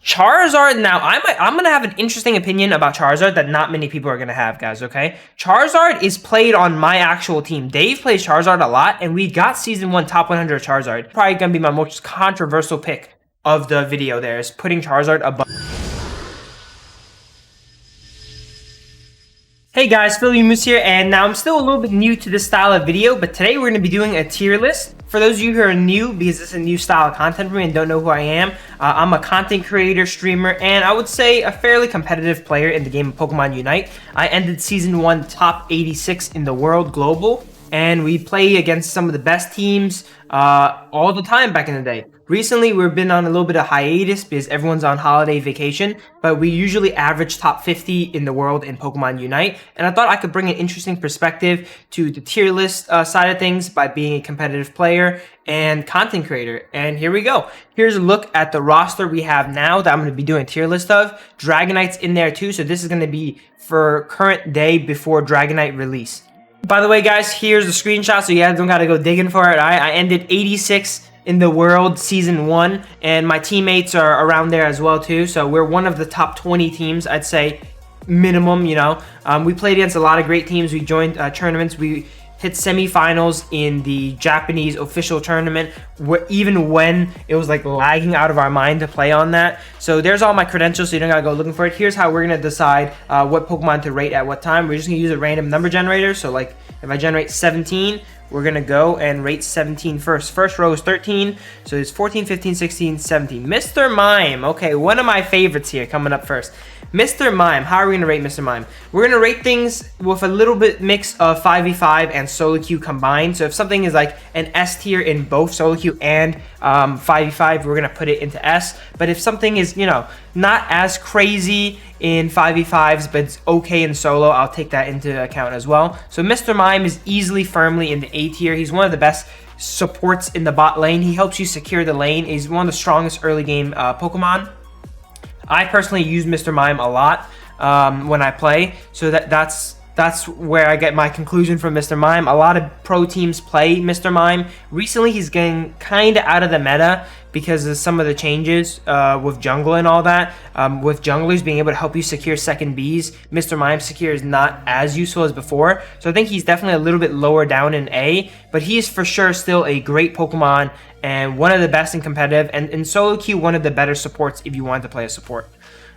Charizard, now I'm going to have an interesting opinion about Charizard that not many people are going to have, guys, okay? Charizard is played on my actual team. Dave plays Charizard a lot, and we got Season 1 top 100 Charizard. Probably going to be my most controversial pick of the video there, is putting Charizard above. Hey guys, Philly Moose here, and now I'm still a little bit new to this style of video, but today we're going to be doing a tier list. For those of you who are new, because it's a new style of content for me and don't know who I am, I'm a content creator, streamer, and I would say a fairly competitive player in the game of Pokemon Unite. I ended Season 1 top 86 in the world global, and we play against some of the best teams all the time back in the day. Recently, we've been on a little bit of hiatus because everyone's on holiday vacation, but we usually average top 50 in the world in Pokemon Unite, and I thought I could bring an interesting perspective to the tier list side of things by being a competitive player and content creator. And here we go. Here's a look at the roster we have now that I'm going to be doing a tier list of. Dragonite's in there too, so this is going to be for current day before Dragonite release. By the way, guys, here's the screenshot, so you guys don't got to go digging for it. I ended 86 in the world Season 1, and my teammates are around there as well too, so we're one of the top 20 teams, I'd say, minimum, you know. We played against a lot of great teams. We joined tournaments. We hit semifinals in the Japanese official tournament, even when it was like lagging out of our mind to play on that. So there's all my credentials, so you don't gotta go looking for it. Here's how we're gonna decide what Pokemon to rate at what time. We're just gonna use a random number generator. So like if I generate 17, we're gonna go and rate 17 first. First row is 13, so it's 14, 15, 16, 17. Mr. Mime, okay, one of my favorites here coming up first. Mr. Mime, how are we gonna rate Mr. Mime? We're gonna rate things with a little bit mix of 5v5 and solo queue combined. So if something is like an S tier in both solo queue and 5v5, we're gonna put it into S. But if something is, you know, not as crazy in 5v5s, but it's okay in solo, I'll take that into account as well. So Mr. Mime is easily firmly in the A tier. He's one of the best supports in the bot lane. He helps you secure the lane. He's one of the strongest early game Pokemon. I personally use Mr. Mime a lot when I play, so that's where I get my conclusion from Mr. Mime. A lot of pro teams play Mr. Mime. Recently, he's getting kind of out of the meta because of some of the changes with jungle and all that. With junglers being able to help you secure second Bs, Mr. Mime secure is not as useful as before. So I think he's definitely a little bit lower down in A, but he is for sure still a great Pokemon and one of the best in competitive, and in solo queue, one of the better supports if you want to play a support.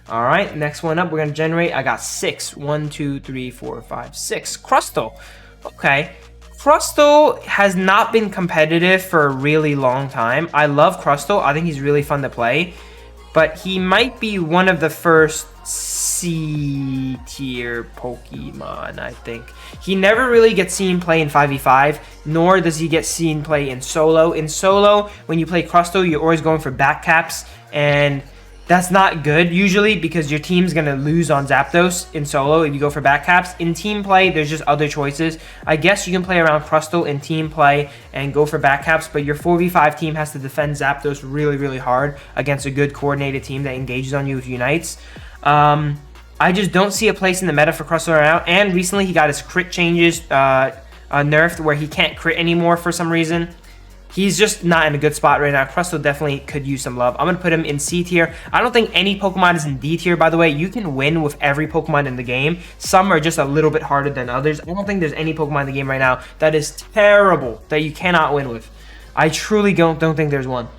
All right, next one up, we're gonna generate. I got 6. 1, 2, 3, 4, 5, 6. Crustle. Okay. Crustle has not been competitive for a really long time. I love Crustle. I think he's really fun to play, but he might be one of the first C tier Pokemon, I think. He never really gets seen play in 5v5, nor does he get seen play in solo. In solo, when you play Crustle, you're always going for back caps, and that's not good usually because your team's gonna lose on Zapdos in solo if you go for back caps. In team play, there's just other choices. I guess you can play around Crustle in team play and go for back caps, but your 4v5 team has to defend Zapdos really, really hard against a good coordinated team that engages on you with Unites. I just don't see a place in the meta for Crustle right now, and recently he got his crit changes nerfed where he can't crit anymore for some reason. He's just not in a good spot right now. Crustle definitely could use some love. I'm going to put him in C tier. I don't think any Pokemon is in D tier, by the way. You can win with every Pokemon in the game. Some are just a little bit harder than others. I don't think there's any Pokemon in the game right now that is terrible that you cannot win with. I truly don't think there's one.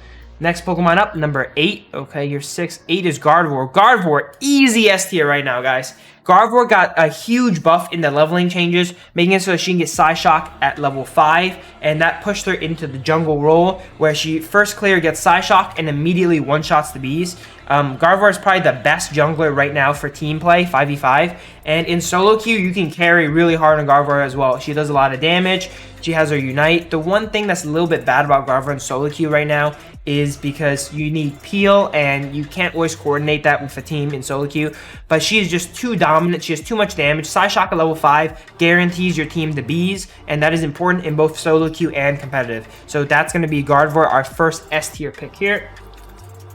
Next Pokemon up, number 8. Okay, you're 6. 8 is Gardevoir. Gardevoir, easy S tier right now, guys. Gardevoir got a huge buff in the leveling changes, making it so that she can get Psyshock at level 5, and that pushed her into the jungle role, where she first clear gets Psyshock and immediately one-shots the bees. Gardevoir is probably the best jungler right now for team play, 5v5, and in solo queue, you can carry really hard on Gardevoir as well. She does a lot of damage. She has her Unite. The one thing that's a little bit bad about Gardevoir in solo queue right now is because you need Peel, and you can't always coordinate that with a team in solo queue, but she is just too dominant. She has too much damage. Psyshock at level 5 guarantees your team the bees, and that is important in both solo queue and competitive. So that's going to be Gardevoir, our first S tier pick here.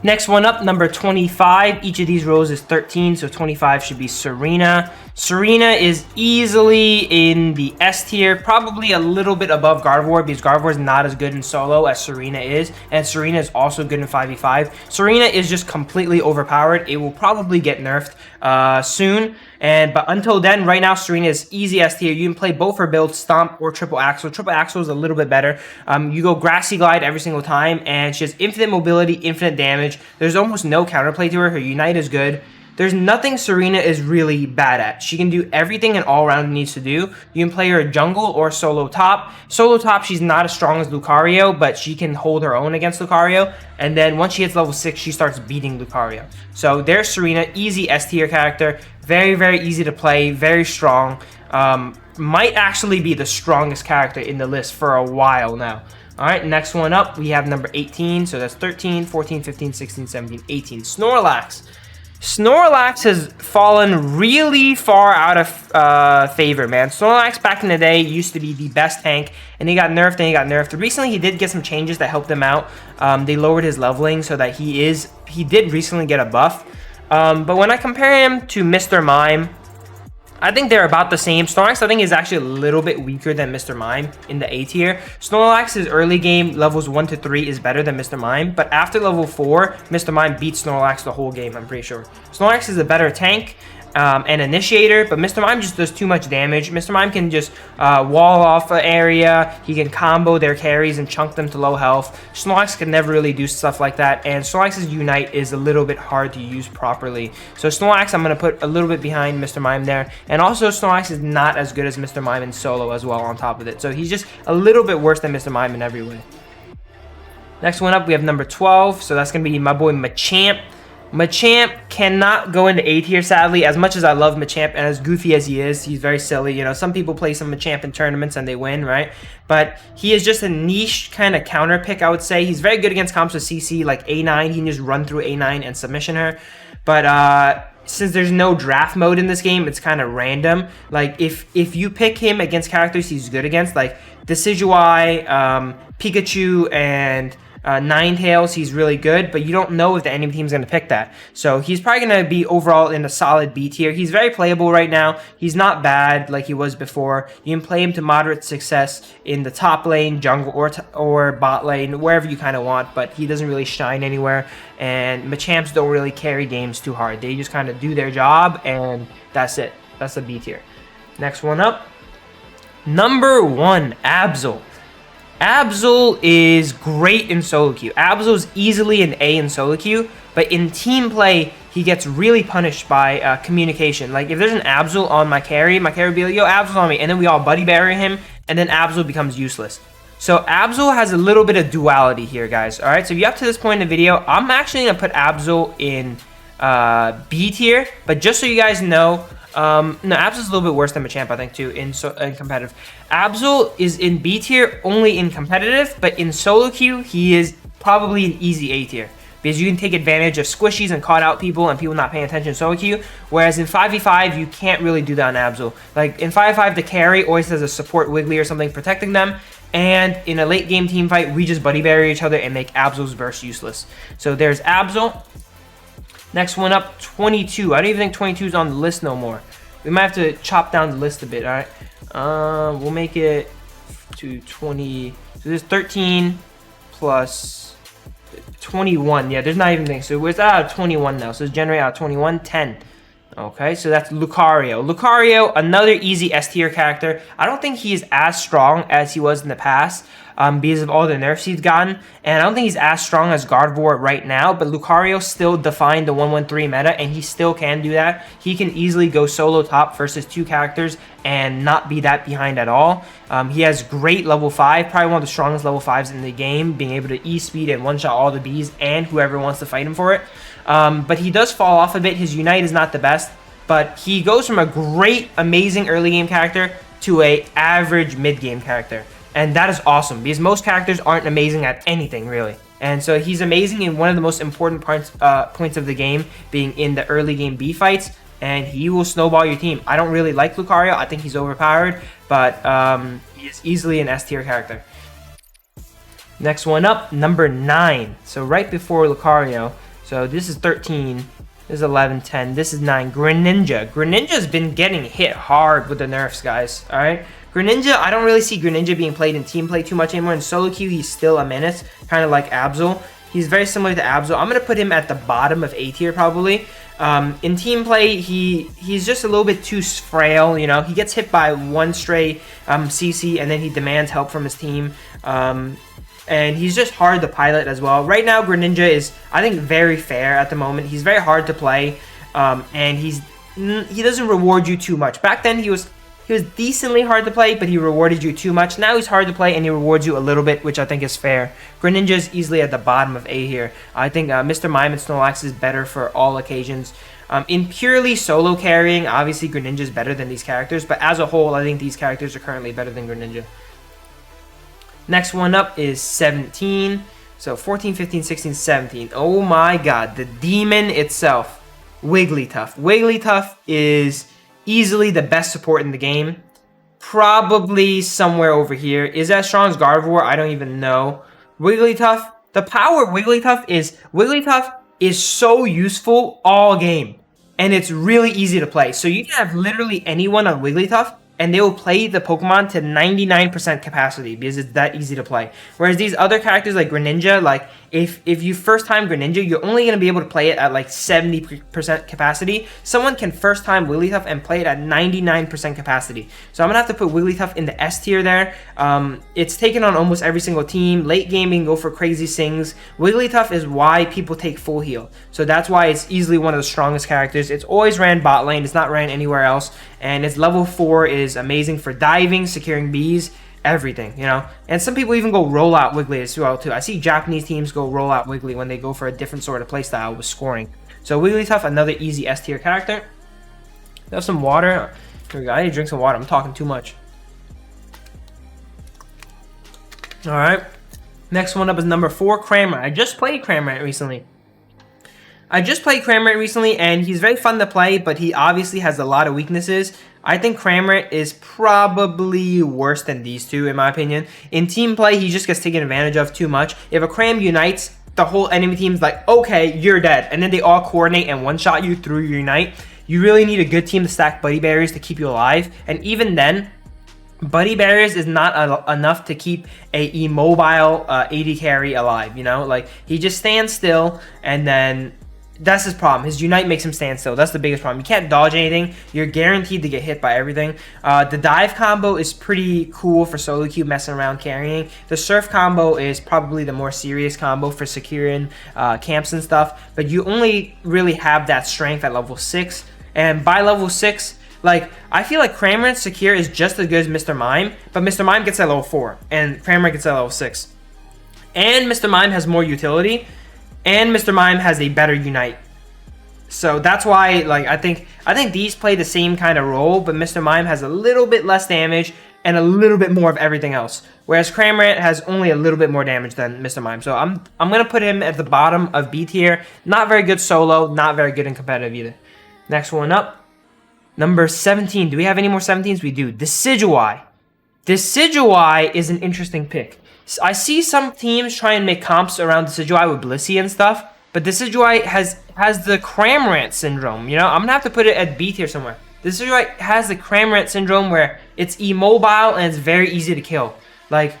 Next one up, number 25. Each of these rows is 13, so 25 should be Serena. Serena is easily in the S tier, probably a little bit above Gardevoir because Gardevoir is not as good in solo as Serena is, and Serena is also good in 5v5. Serena is just completely overpowered. It will probably get nerfed soon, but until then, right now, Serena is easy S tier. You can play both her builds, Stomp or Triple Axle. Triple Axle is a little bit better. You go Grassy Glide every single time, and she has infinite mobility, infinite damage. There's almost no counterplay to her. Her Unite is good. There's nothing Serena is really bad at. She can do everything and all around needs to do. You can play her jungle or solo top. Solo top, she's not as strong as Lucario, but she can hold her own against Lucario. And then once she hits level 6, she starts beating Lucario. So there's Serena, easy S tier character. Very, very easy to play, very strong. Might actually be the strongest character in the list for a while now. All right, next one up, we have number 18. So that's 13, 14, 15, 16, 17, 18. Snorlax. Snorlax has fallen really far out of favor, man. Snorlax back in the day used to be the best tank, and he got nerfed and he got nerfed. Recently, he did get some changes that helped him out. They lowered his leveling so that he did recently get a buff. But when I compare him to Mr. Mime, I think they're about the same. Snorlax, I think, is actually a little bit weaker than Mr. Mime in the A tier. Snorlax's early game, levels 1 to 3, is better than Mr. Mime. But after level 4, Mr. Mime beats Snorlax the whole game, I'm pretty sure. Snorlax is a better tank and initiator, but Mr. Mime just does too much damage. Mr. Mime can just wall off an area. He can combo their carries and chunk them to low health. Snorlax can never really do stuff like that, and Snorlax's Unite is a little bit hard to use properly. So Snorlax, I'm going to put a little bit behind Mr. Mime there. And also, Snorlax is not as good as Mr. Mime in solo as well on top of it. So he's just a little bit worse than Mr. Mime in every way. Next one up, we have number 12. So that's going to be my boy Machamp. Machamp cannot go into A tier, sadly. As much as I love Machamp and as goofy as he is, he's very silly. You know, some people play some Machamp in tournaments and they win, right? But he is just a niche kind of counter pick, I would say. He's very good against comps with CC, like A9. He can just run through A9 and submission her. But since there's no draft mode in this game, it's kind of random. Like, if you pick him against characters he's good against, like Decidueye, Pikachu, and Ninetales, he's really good, but you don't know if the enemy team's going to pick that. So he's probably going to be overall in a solid B tier. He's very playable right now. He's not bad like he was before. You can play him to moderate success in the top lane, jungle, or bot lane, wherever you kind of want, but he doesn't really shine anywhere. And Machamps don't really carry games too hard. They just kind of do their job, and that's it. That's the B tier. Next one up. Number 1, Absol. Absol is great in solo queue. Absol is easily an A in solo queue, but in team play, he gets really punished by communication. Like, if there's an Absol on my carry will be like, yo, Absol's on me, and then we all buddy bury him, and then Absol becomes useless. So Absol has a little bit of duality here, guys. All right, so if you're up to this point in the video, I'm actually going to put Absol in B tier, but just so you guys know, no, Absol's a little bit worse than Machamp, I think, too, in competitive. Absol is in B tier only in competitive, but in solo queue, he is probably an easy A tier. Because you can take advantage of squishies and caught out people and people not paying attention in solo queue. Whereas in 5v5, you can't really do that on Absol. Like, in 5v5, the carry always has a support Wiggly or something protecting them. And in a late game team fight, we just buddy bury each other and make Absol's burst useless. So there's Absol. Next one up, 22. I don't even think 22 is on the list no more. We might have to chop down the list a bit, all right? We'll make it to 20. So there's 13 plus 21. Yeah, there's not even things. So it's out of 21 now. So it's generate out of 21, 10. Okay, so that's Lucario. Lucario, another easy S tier character. I don't think he's as strong as he was in the past because of all the nerfs he's gotten. And I don't think he's as strong as Gardevoir right now, but Lucario still defined the 1-1-3 meta, and he still can do that. He can easily go solo top versus 2 characters and not be that behind at all. He has great level 5, probably one of the strongest level 5s in the game, being able to E-speed and one-shot all the bees and whoever wants to fight him for it. But he does fall off a bit. His Unite is not the best, but he goes from a great, amazing early game character to a average mid game character. And that is awesome because most characters aren't amazing at anything, really. And so he's amazing in one of the most important points of the game, being in the early game B fights, and he will snowball your team. I don't really like Lucario. I think he's overpowered, but he is easily an S tier character. Next one up, number 9. So right before Lucario. So this is 13. This is 11, 10. This is 9. Greninja. Greninja's been getting hit hard with the nerfs, guys. All right. Greninja, I don't really see Greninja being played in team play too much anymore. In solo queue, he's still a menace, kind of like Absol. He's very similar to Absol. I'm going to put him at the bottom of A tier probably. In team play, he's just a little bit too frail, you know. He gets hit by one stray CC, and then he demands help from his team. And he's just hard to pilot as well. Right now, Greninja is, I think, very fair at the moment. He's very hard to play, and he doesn't reward you too much. Back then, he was decently hard to play, but he rewarded you too much. Now he's hard to play, and he rewards you a little bit, which I think is fair. Greninja is easily at the bottom of A here. I think Mr. Mime and Snorlax is better for all occasions. In purely solo carrying, obviously Greninja is better than these characters, but as a whole, I think these characters are currently better than Greninja. Next one up is 17. So 14, 15, 16, 17. Oh my god, the demon itself, Wigglytuff. Wigglytuff is easily the best support in the game. Probably somewhere over here. Is that strong as Gardevoir? I don't even know. Wigglytuff. The power of Wigglytuff is so useful all game. And it's really easy to play. So you can have literally anyone on Wigglytuff, and they will play the Pokemon to 99% capacity because it's that easy to play. Whereas these other characters like Greninja, like if you first time Greninja, you're only going to be able to play it at like 70% capacity. Someone can first time Wigglytuff and play it at 99% capacity. So I'm going to have to put Wigglytuff in the S tier there. It's taken on almost every single team. Late game, you can go for crazy things. Wigglytuff is why people take full heal. So that's why it's easily one of the strongest characters. It's always ran bot lane. It's not ran anywhere else. And its level 4 is amazing for diving, securing bees, everything, you know. And some people even go roll out Wiggly as well too. I see Japanese teams go roll out Wiggly when they go for a different sort of playstyle with scoring. So Wigglytuff, another easy S tier character. Have some water. Here we go. I need to drink some water. I'm talking too much. All right. Next one up is number 4, Cramorant. I just played Cramorant recently. And he's very fun to play, but he obviously has a lot of weaknesses. I think Cramorant is probably worse than these two, in my opinion. In team play, he just gets taken advantage of too much. If a Cram unites, the whole enemy team's like, okay, you're dead. And then they all coordinate and one-shot you through your Unite. You really need a good team to stack Buddy Barriers to keep you alive. And even then, Buddy Barriers is not enough to keep a immobile AD carry alive, you know? Like, he just stands still, and then that's his problem. His Unite makes him stand still. That's the biggest problem. You can't dodge anything. You're guaranteed to get hit by everything. The dive combo is pretty cool for solo queue messing around carrying. The surf combo is probably the more serious combo for securing camps and stuff. But you only really have that strength at level 6. And by level 6, like, I feel like Cramorant Secure is just as good as Mr. Mime. But Mr. Mime gets at level 4. And Cramorant gets at level 6. And Mr. Mime has more utility. And Mr. Mime has a better Unite. So that's why, like, I think these play the same kind of role, but Mr. Mime has a little bit less damage and a little bit more of everything else. Whereas Cramorant has only a little bit more damage than Mr. Mime. So I'm gonna put him at the bottom of B tier. Not very good solo, not very good in competitive either. Next one up. Number 17. Do we have any more 17s? We do. Decidueye. Decidueye is an interesting pick. I see some teams try and make comps around Decidueye with Blissey and stuff, but Decidueye has the Cramorant syndrome, you know? I'm gonna have to put it at B tier somewhere. Decidueye has the Cramorant syndrome where it's immobile and it's very easy to kill. Like,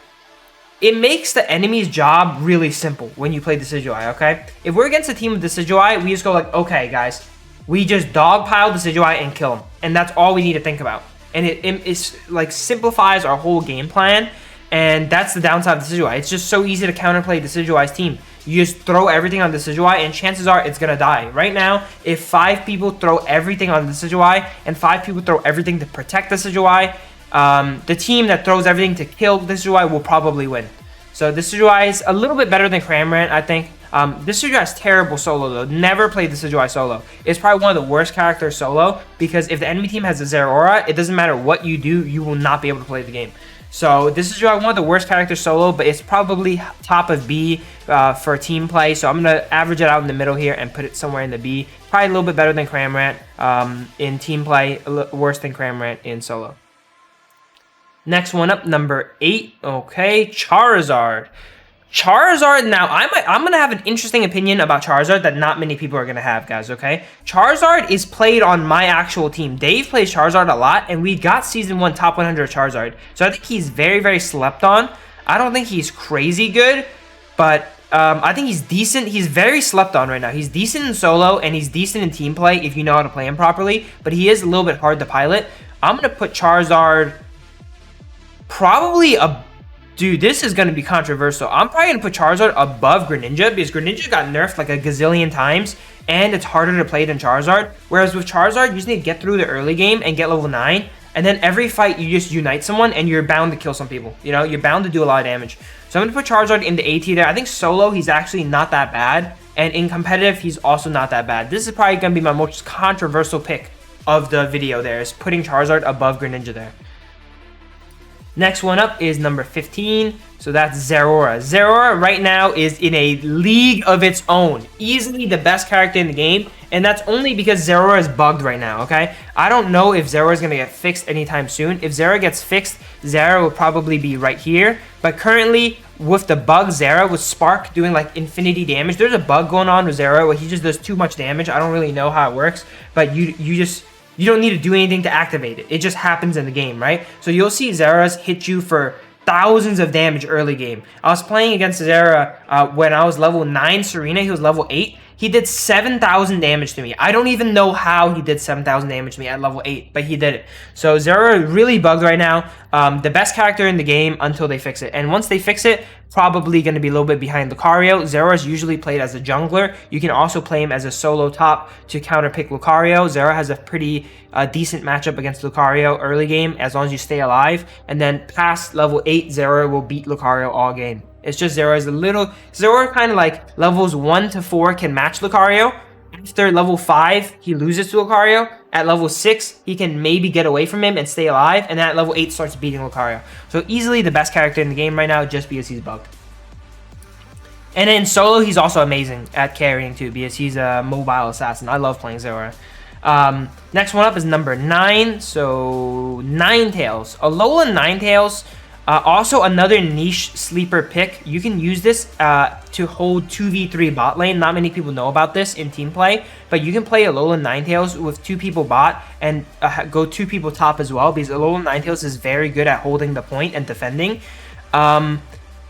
it makes the enemy's job really simple when you play Decidueye, okay? If we're against a team with Decidueye, we just go like, okay, guys, we just dogpile Decidueye and kill him. And that's all we need to think about. And it like simplifies our whole game plan. And that's the downside of Decidueye. It's just so easy to counterplay Decidueye's team. You just throw everything on Decidueye, and chances are it's gonna die. Right now, if 5 people throw everything on Decidueye, and 5 people throw everything to protect Decidueye, the team that throws everything to kill Decidueye will probably win. So Decidueye is a little bit better than Cramorant, I think. Decidueye is terrible solo though. Never play Decidueye solo. It's probably one of the worst characters solo, because if the enemy team has a Zeraora, it doesn't matter what you do, you will not be able to play the game. So this is one of the worst characters solo, but it's probably top of B for team play. So I'm going to average it out in the middle here and put it somewhere in the B. Probably a little bit better than Cramorant in team play, worse than Cramorant in solo. Next one up, number 8. Okay, Charizard. Charizard, now I'm gonna have an interesting opinion about Charizard that not many people are gonna have, guys, okay? Charizard is played on my actual team. Dave plays Charizard a lot, and we got Season 1 top 100 Charizard. So I think he's very, very slept on. I don't think he's crazy good, but I think he's decent. He's very slept on right now. He's decent in solo, and he's decent in team play if you know how to play him properly, but he is a little bit hard to pilot. I'm gonna put Charizard probably a... Dude, this is going to be controversial. I'm probably going to put Charizard above Greninja because Greninja got nerfed like a gazillion times and it's harder to play than Charizard. Whereas with Charizard, you just need to get through the early game and get level 9. And then every fight, you just unite someone and you're bound to kill some people. You know, you're bound to do a lot of damage. So I'm going to put Charizard in the A tier there. I think solo, he's actually not that bad. And in competitive, he's also not that bad. This is probably going to be my most controversial pick of the video there, is putting Charizard above Greninja there. Next one up is number 15, so that's Zeraora. Zeraora right now is in a league of its own. Easily the best character in the game, and that's only because Zeraora is bugged right now, okay? I don't know if Zeraora is going to get fixed anytime soon. If Zeraora gets fixed, Zeraora will probably be right here. But currently, with the bug Zeraora, with Spark doing like infinity damage, there's a bug going on with Zeraora where he just does too much damage. I don't really know how it works, but you don't need to do anything to activate it. It just happens in the game, right? So you'll see Zera's hit you for thousands of damage early game. I was playing against Zera when I was level 9 Serena. He was level 8. He did 7,000 damage to me. I don't even know how he did 7,000 damage to me at level 8, but he did it. So Zera really bugged right now. The best character in the game until they fix it. And once they fix it, probably going to be a little bit behind Lucario. Zera is usually played as a jungler. You can also play him as a solo top to counterpick Lucario. Zera has a pretty decent matchup against Lucario early game as long as you stay alive. And then past level 8, Zera will beat Lucario all game. It's just Zera is a little... Zera kind of like levels 1 to 4 can match Lucario. After level 5, he loses to Lucario. At level 6, he can maybe get away from him and stay alive. And then at level 8, starts beating Lucario. So easily the best character in the game right now just because he's bugged. And in solo, he's also amazing at carrying too because he's a mobile assassin. I love playing Zera. Next one up is number 9. So Ninetales. Alola Ninetales. Also, another niche sleeper pick. You can use this to hold 2v3 bot lane. Not many people know about this in team play, but you can play Alola Ninetales with 2 people bot and go 2 people top as well because Alola Ninetales is very good at holding the point and defending. Alola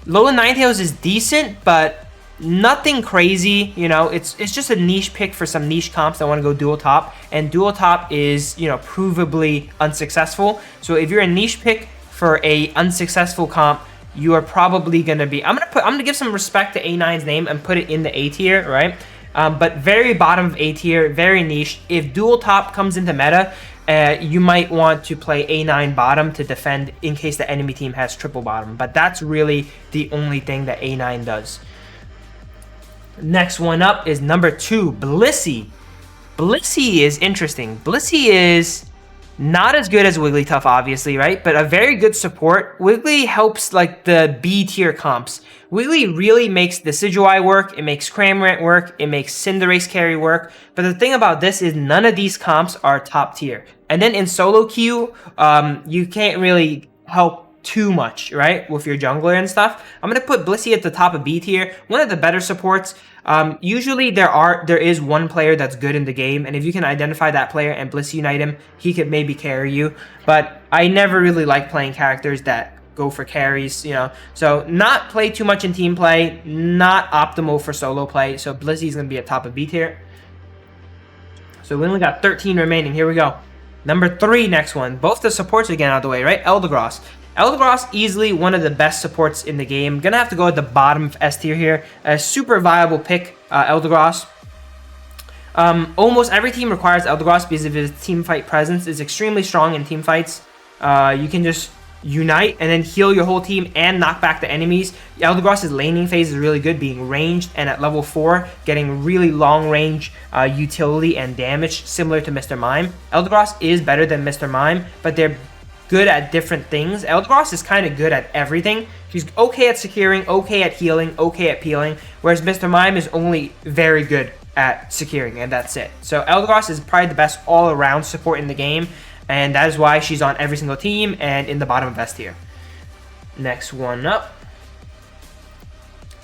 Ninetales is decent, but nothing crazy. You know, it's just a niche pick for some niche comps that want to go dual top, and dual top is, you know, provably unsuccessful. So if you're a niche pick for a unsuccessful comp, you are probably gonna be... I'm gonna give some respect to A9's name and put it in the A tier, right? But very bottom of A tier, very niche. If dual top comes into meta, you might want to play A9 bottom to defend in case the enemy team has triple bottom. But that's really the only thing that A9 does. Next one up is number 2, Blissey. Blissey is interesting. Blissey is not as good as Wigglytuff, obviously, right? But a very good support. Wiggly helps like the B tier comps. Wiggly really makes Decidueye work. It makes Cramorant work. It makes Cinderace carry work. But the thing about this is none of these comps are top tier. And then in solo queue, you can't really help too much, right? With your jungler and stuff. I'm going to put Blissey at the top of B tier. One of the better supports. Usually there is one player that's good in the game, and if you can identify that player and Blissey unite him, he could maybe carry you. But I never really like playing characters that go for carries, you know. So not play too much in team play, not optimal for solo play. So Blissey's gonna be at top of B tier. So we only got 13 remaining. Here we go. Number 3, next one. Both the supports again out of the way, right? Eldegoss. Eldegoss, easily one of the best supports in the game. Gonna have to go at the bottom of S tier here. A super viable pick, Eldegoss. Almost every team requires Eldegoss because of his team fight presence. Is extremely strong in team fights. You can just unite and then heal your whole team and knock back the enemies. Eldegoss's laning phase is really good, being ranged, and at level 4, getting really long range utility and damage, similar to Mr. Mime. Eldegoss is better than Mr. Mime, but they're good at different things. Eldegoss is kind of good at everything. He's okay at securing, okay at healing, okay at peeling, whereas Mr. Mime is only very good at securing, and that's it. So Eldegoss is probably the best all-around support in the game, and that is why she's on every single team and in the bottom of S tier. Next one up.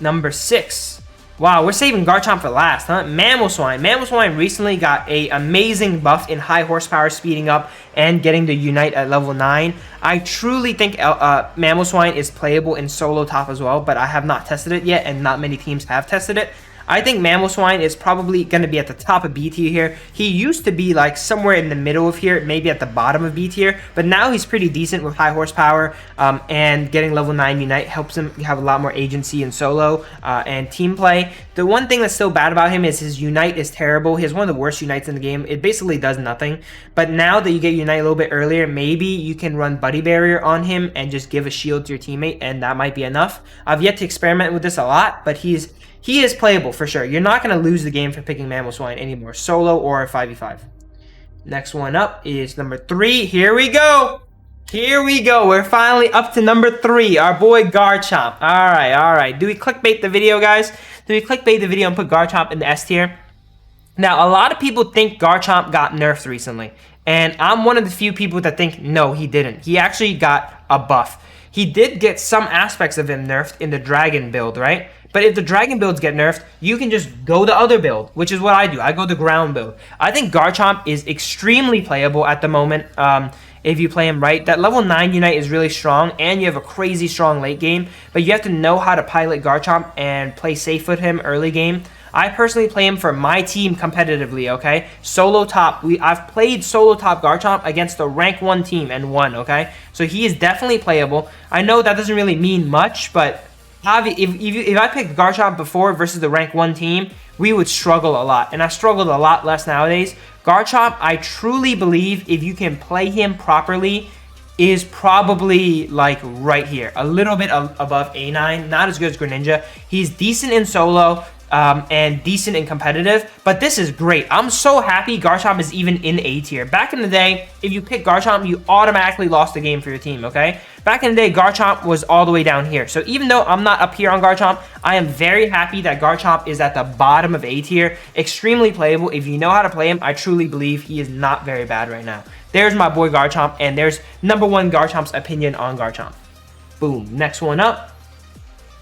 number 6. Wow, we're saving Garchomp for last, huh? Mamoswine. Mamoswine recently got a amazing buff in high horsepower speeding up and getting the Unite at level 9. I truly think Mamoswine is playable in solo top as well, but I have not tested it yet, and not many teams have tested it. I think Mamoswine is probably going to be at the top of B tier here. He used to be like somewhere in the middle of here, maybe at the bottom of B tier, but now he's pretty decent with high horsepower, and getting level 9 Unite helps him have a lot more agency in solo and team play. The one thing that's still bad about him is his Unite is terrible. He has one of the worst Unites in the game. It basically does nothing. But now that you get Unite a little bit earlier, maybe you can run Buddy Barrier on him and just give a shield to your teammate, and that might be enough. I've yet to experiment with this a lot, but he is playable for sure. You're not going to lose the game for picking Mamoswine anymore, solo or 5v5. Next one up is number 3. Here we go. Here we go. We're finally up to number 3, our boy Garchomp. All right. Do we clickbait the video, guys? Do we clickbait the video and put Garchomp in the S tier? Now, a lot of people think Garchomp got nerfed recently, and I'm one of the few people that think no, he didn't. He actually got a buff. He did get some aspects of him nerfed in the Dragon build, right? But if the Dragon builds get nerfed, you can just go the other build, which is what I do. I go the ground build. I think Garchomp is extremely playable at the moment if you play him right. That level 9 Unite is really strong, and you have a crazy strong late game, but you have to know how to pilot Garchomp and play safe with him early game. I personally play him for my team competitively, okay? Solo top. I've played solo top Garchomp against a rank 1 team and won, okay? So he is definitely playable. I know that doesn't really mean much, but if I picked Garchomp before versus the rank 1 team, we would struggle a lot. And I struggled a lot less nowadays. Garchomp, I truly believe if you can play him properly, is probably like right here. A little bit above A9. Not as good as Greninja. He's decent in solo. And decent and competitive, but this is great. I'm so happy Garchomp is even in A tier. Back in the day, if you pick Garchomp, you automatically lost the game for your team, okay? Back in the day, Garchomp was all the way down here. So even though I'm not up here on Garchomp, I am very happy that Garchomp is at the bottom of A tier. Extremely playable. If you know how to play him, I truly believe he is not very bad right now. There's my boy Garchomp, and there's number 1 Garchomp's opinion on Garchomp. Boom. Next one up.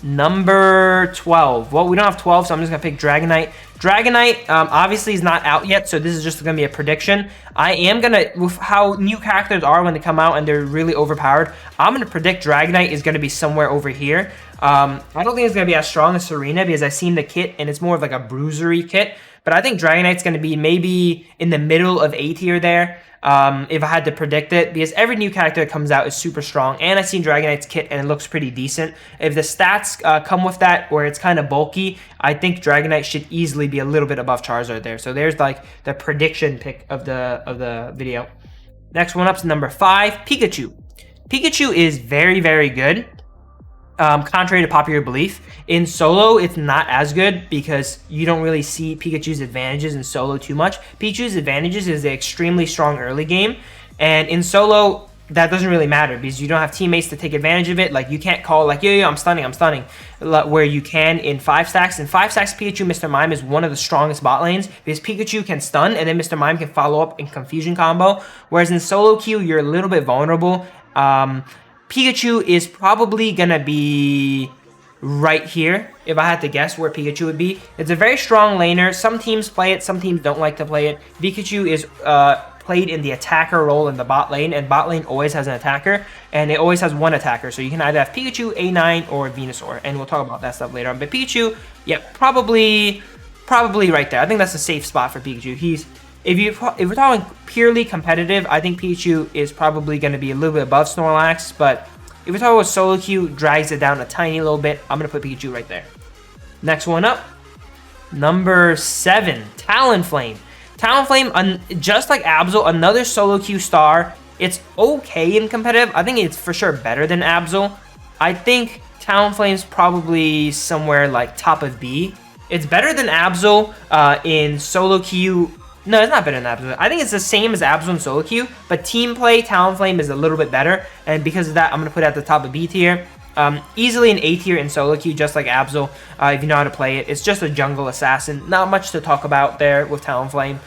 Number 12. Well, we don't have 12, so I'm just going to pick Dragonite. Dragonite, obviously, is not out yet, so this is just going to be a prediction. I am going to, with how new characters are when they come out and they're really overpowered, I'm going to predict Dragonite is going to be somewhere over here. I don't think it's going to be as strong as Serena because I've seen the kit, and it's more of like a bruisery kit. But I think Dragonite's going to be maybe in the middle of A tier there. If I had to predict it, because every new character that comes out is super strong, and I've seen Dragonite's kit and it looks pretty decent. If the stats come with that, where it's kind of bulky, I think Dragonite should easily be a little bit above Charizard there. So there's like the prediction pick of the video. Next one up is number 5, Pikachu. Pikachu is very, very good. Contrary to popular belief, in solo, it's not as good because you don't really see Pikachu's advantages in solo too much. Pikachu's advantages is the extremely strong early game, and in solo, that doesn't really matter because you don't have teammates to take advantage of it. Like, you can't call, like, yo, I'm stunning, where you can in 5 stacks. In 5 stacks, Pikachu, Mr. Mime is one of the strongest bot lanes because Pikachu can stun, and then Mr. Mime can follow up in confusion combo, whereas in solo queue, you're a little bit vulnerable. Pikachu is probably going to be right here, if I had to guess where Pikachu would be. It's a very strong laner. Some teams play it, some teams don't like to play it. Pikachu is played in the attacker role in the bot lane, and bot lane always has an attacker, and it always has one attacker. So you can either have Pikachu, A9, or Venusaur, and we'll talk about that stuff later on. But Pikachu, yeah, probably right there. I think that's a safe spot for Pikachu. If we're talking purely competitive, I think Pikachu is probably going to be a little bit above Snorlax, but if we're talking about solo queue, drags it down a tiny little bit, I'm going to put Pikachu right there. Next one up, number 7, Talonflame. Talonflame, just like Absol, another solo queue star. It's okay in competitive. I think it's for sure better than Absol. I think Talonflame's probably somewhere like top of B. It's better than Absol in solo queue. No, it's not better than Absol. I think it's the same as Absol in solo queue, but team play, Talonflame is a little bit better, and because of that, I'm going to put it at the top of B tier. Easily an A tier in solo queue, just like Absol, if you know how to play it. It's just a jungle assassin. Not much to talk about there with Talonflame.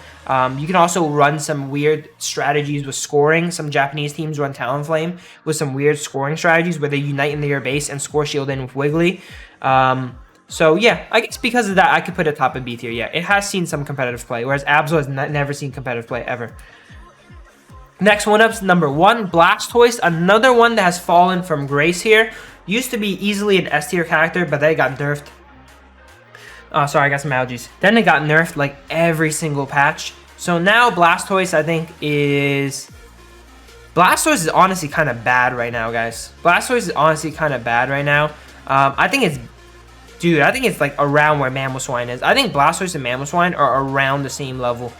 You can also run some weird strategies with scoring. Some Japanese teams run Talonflame with some weird scoring strategies where they unite in their base and score shield in with Wiggly. So yeah, I guess because of that, I could put it top of B tier. Yeah, it has seen some competitive play, whereas Absol has never seen competitive play ever. Next one up's number 1, Blastoise, another one that has fallen from grace here. Used to be easily an S tier character, but then it got nerfed. Oh, sorry, I got some allergies. Then it got nerfed like every single patch. So now Blastoise, I think, is... Blastoise is honestly kind of bad right now, guys. Blastoise is honestly kind of bad right now. I think it's... Dude, I think it's like around where Mamoswine is. I think Blastoise and Mamoswine are around the same level.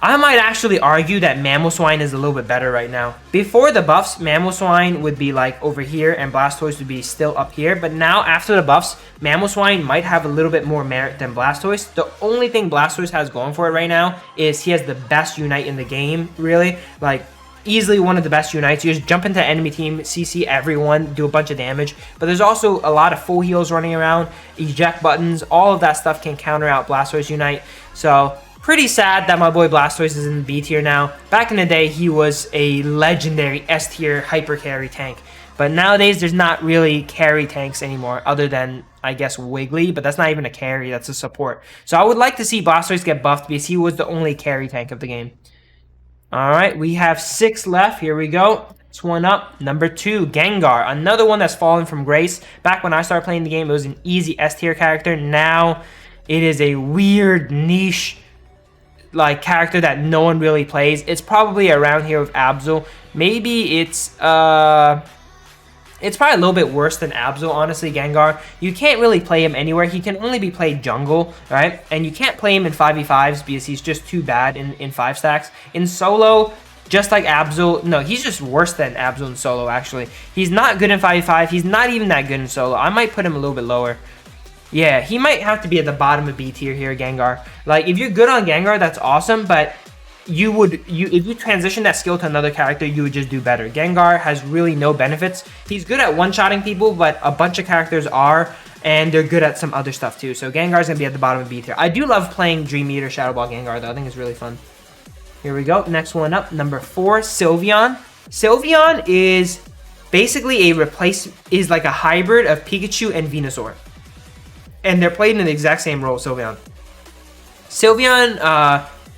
I might actually argue that Mamoswine is a little bit better right now. Before the buffs, Mamoswine would be like over here and Blastoise would be still up here. But now after the buffs, Mamoswine might have a little bit more merit than Blastoise. The only thing Blastoise has going for it right now is he has the best Unite in the game, really. Like, easily one of the best Unites. You just jump into enemy team, CC everyone, do a bunch of damage. But there's also a lot of full heals running around, eject buttons, all of that stuff can counter out Blastoise Unite. So... pretty sad that my boy Blastoise is in B tier now. Back in the day, he was a legendary S tier hyper carry tank. But nowadays, there's not really carry tanks anymore, other than, I guess, Wiggly. But that's not even a carry, that's a support. So I would like to see Blastoise get buffed because he was the only carry tank of the game. Alright, we have 6 left. Here we go. Next one up, number 2, Gengar. Another one that's fallen from grace. Back when I started playing the game, it was an easy S tier character. Now, it is a weird niche like character that no one really plays. It's probably around here with Absol. Maybe it's probably a little bit worse than Absol, honestly, Gengar. You can't really play him anywhere. He can only be played jungle, right? And you can't play him in 5v5s because he's just too bad in 5 stacks. In solo, just like Absol, no, he's just worse than Absol in solo, actually. He's not good in 5v5. He's not even that good in solo. I might put him a little bit lower. Yeah, he might have to be at the bottom of B tier here, Gengar. Like, if you're good on Gengar, that's awesome, but if you transition that skill to another character, you would just do better. Gengar has really no benefits. He's good at one-shotting people, but a bunch of characters are, and they're good at some other stuff too. So Gengar's gonna be at the bottom of B tier. I do love playing Dream Eater Shadow Ball Gengar, though. I think it's really fun. Here we go. Next one up, number 4, Sylveon. Sylveon is basically is like a hybrid of Pikachu and Venusaur. And they're played in the exact same role, Sylveon. Sylveon,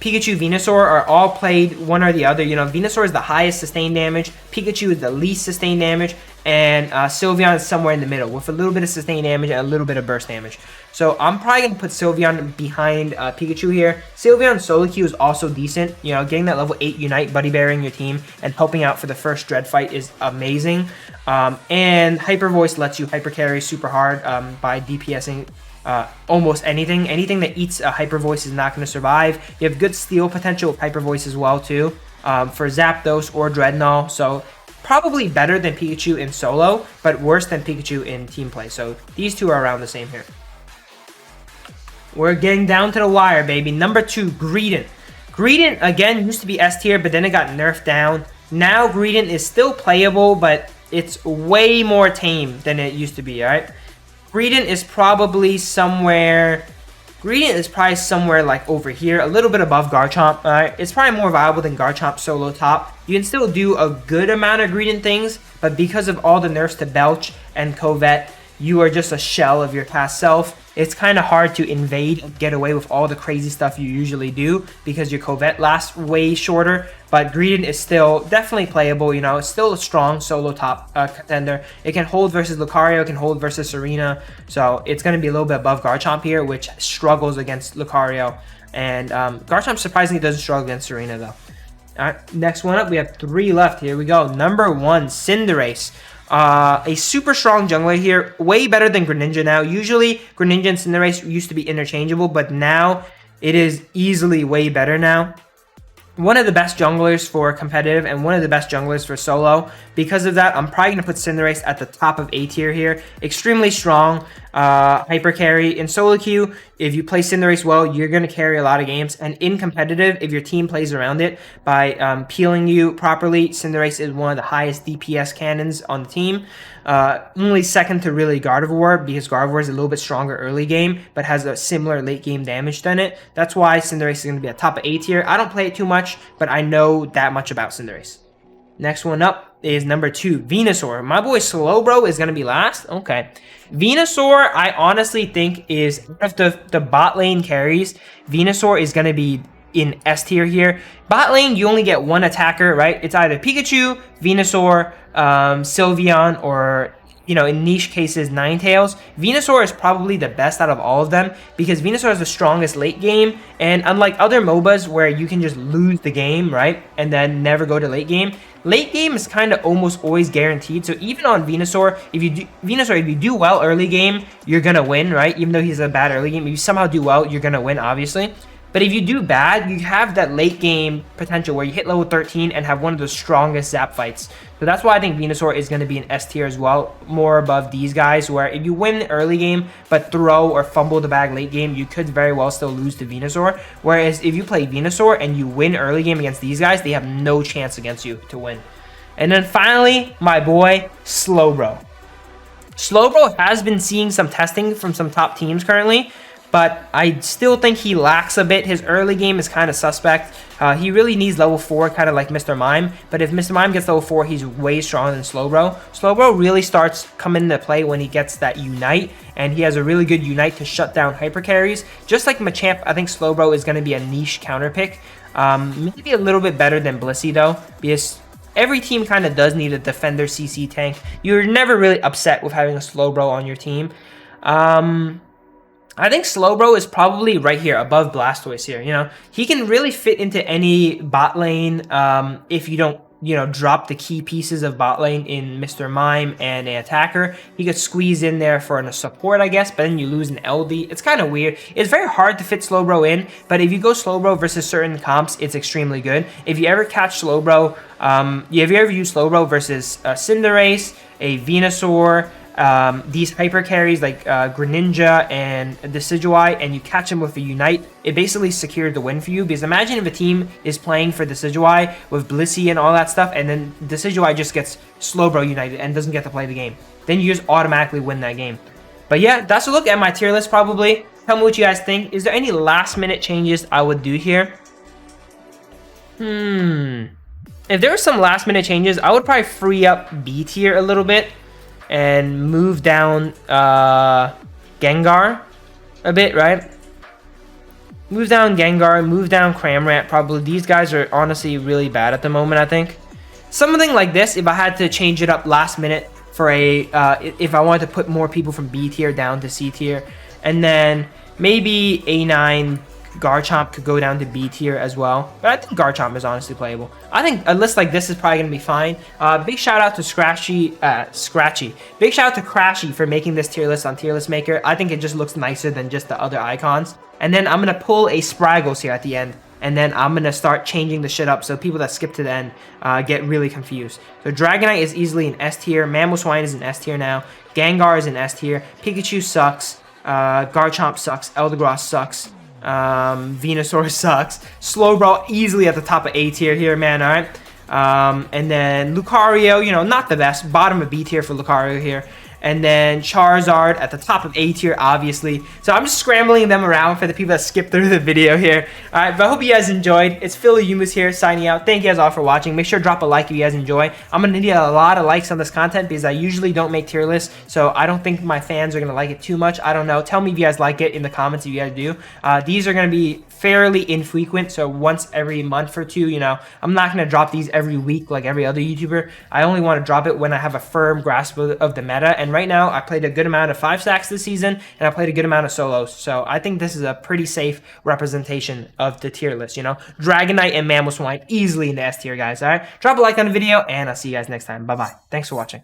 Pikachu, Venusaur are all played one or the other. You know, Venusaur is the highest sustained damage, Pikachu is the least sustained damage, and Sylveon is somewhere in the middle with a little bit of sustained damage and a little bit of burst damage. So I'm probably going to put Sylveon behind Pikachu here. Sylveon solo queue is also decent. You know, getting that level 8 Unite, buddy bearing your team, and helping out for the first Dread fight is amazing. And Hyper Voice lets you hyper carry super hard by DPSing almost anything. Anything that eats a Hyper Voice is not going to survive. You have good steal potential with Hyper Voice as well too for Zapdos or Dreadnought. So probably better than Pikachu in solo, but worse than Pikachu in team play. So these two are around the same here. We're getting down to the wire, baby. Number 2, Greedent. Greedent, again, used to be S tier, but then it got nerfed down. Now Greedent is still playable, but it's way more tame than it used to be, alright? Greedent is probably somewhere like over here, a little bit above Garchomp, alright? It's probably more viable than Garchomp solo top. You can still do a good amount of Greedent things, but because of all the nerfs to Belch and Covet, you are just a shell of your past self. It's kind of hard to invade and get away with all the crazy stuff you usually do because your Covet lasts way shorter. But Greedent is still definitely playable, you know. It's still a strong solo top contender. It can hold versus Lucario, it can hold versus Serena. So it's going to be a little bit above Garchomp here, which struggles against Lucario. And Garchomp surprisingly doesn't struggle against Serena, though. Alright, next one up, we have 3 left. Here we go. Number 1, Cinderace. A super strong jungler here, way better than Greninja now. Usually, Greninja and Cinderace used to be interchangeable, but now it is easily way better now. One of the best junglers for competitive and one of the best junglers for solo. Because of that, I'm probably going to put Cinderace at the top of A tier here. Extremely strong, hyper carry. In solo queue, if you play Cinderace well, you're going to carry a lot of games. And in competitive, if your team plays around it by peeling you properly, Cinderace is one of the highest DPS cannons on the team. Only second to really Gardevoir, because Gardevoir is a little bit stronger early game, but has a similar late game damage than it. That's why Cinderace is going to be at top of A tier. I don't play it too much, but I know that much about Cinderace. Next one up is number 2, Venusaur. My boy Slowbro is going to be last. Okay. Venusaur, I honestly think is, of the bot lane carries, Venusaur is going to be in S tier here. Bot lane, you only get one attacker, right? It's either Pikachu, Venusaur, Sylveon, or, you know, in niche cases, Ninetales. Venusaur is probably the best out of all of them because Venusaur is the strongest late game, and unlike other MOBAs where you can just lose the game, right, and then never go to late game is kind of almost always guaranteed. So even on Venusaur, if you do well early game, you're gonna win, right? Even though he's a bad early game, if you somehow do well, you're gonna win, obviously. But if you do bad, you have that late game potential where you hit level 13 and have one of the strongest zap fights. So that's why I think Venusaur is going to be an S tier as well, more above these guys, where if you win the early game but throw or fumble the bag late game, you could very well still lose to Venusaur. Whereas if you play Venusaur and you win early game against these guys, they have no chance against you to win. And then finally, my boy, Slowbro. Slowbro has been seeing some testing from some top teams currently, but I still think he lacks a bit. His early game is kind of suspect. He really needs level 4, kind of like Mr. Mime. But if Mr. Mime gets level 4, he's way stronger than Slowbro. Slowbro really starts coming into play when he gets that Unite, and he has a really good Unite to shut down hyper carries. Just like Machamp, I think Slowbro is going to be a niche counter pick. Maybe a little bit better than Blissey though, because every team kind of does need a defender CC tank. You're never really upset with having a Slowbro on your team. I think Slowbro is probably right here above Blastoise here. You know, he can really fit into any bot lane if you don't, you know, drop the key pieces of bot lane in Mr. Mime and an attacker. He could squeeze in there for a support, I guess, but then you lose an LD. It's kind of weird. It's very hard to fit Slowbro in, but if you go Slowbro versus certain comps, it's extremely good. If you ever catch Slowbro, if you ever use Slowbro versus Cinderace, a Venusaur, these hyper carries like Greninja and Decidueye, and you catch them with a Unite, it basically secured the win for you. Because imagine if a team is playing for Decidueye with Blissey and all that stuff, and then Decidueye just gets Slowbro United and doesn't get to play the game. Then you just automatically win that game. But yeah, that's a look at my tier list probably. Tell me what you guys think. Is there any last minute changes I would do here? If there were some last minute changes, I would probably free up B tier a little bit and move down Gengar a bit, right? Move down Gengar, move down Cramorant, probably. These guys are honestly really bad at the moment, I think. Something like this, if I had to change it up last minute for a, if I wanted to put more people from B tier down to C tier, and then maybe A9 Garchomp could go down to B tier as well. But I think Garchomp is honestly playable. I think a list like this is probably going to be fine. Big shout out to Scratchy. Big shout out to Crashy for making this tier list on Tier List Maker. I think it just looks nicer than just the other icons. And then I'm going to pull a Spraggles here at the end. And then I'm going to start changing the shit up so people that skip to the end get really confused. So Dragonite is easily an S tier. Mamoswine is an S tier now. Gengar is an S tier. Pikachu sucks. Garchomp sucks. Eldegoss sucks. Venusaur sucks. Slowbro easily at the top of A tier here, man. All right. And then Lucario, you know, not the best. Bottom of B tier for Lucario here. And then Charizard at the top of A tier, obviously. So I'm just scrambling them around for the people that skipped through the video here. All right, but I hope you guys enjoyed. It's Philly Yumus here signing out. Thank you guys all for watching. Make sure to drop a like if you guys enjoy. I'm going to need a lot of likes on this content because I usually don't make tier lists. So I don't think my fans are going to like it too much. I don't know. Tell me if you guys like it in the comments if you guys do. These are going to be fairly infrequent. So once every month or two, you know, I'm not going to drop these every week like every other YouTuber. I only want to drop it when I have a firm grasp of the meta. And right now, I played a good amount of 5-stacks this season, and I played a good amount of solos. So I think this is a pretty safe representation of the tier list, you know? Dragonite and Mamoswine easily in the S tier, guys, all right? Drop a like on the video, and I'll see you guys next time. Bye-bye. Thanks for watching.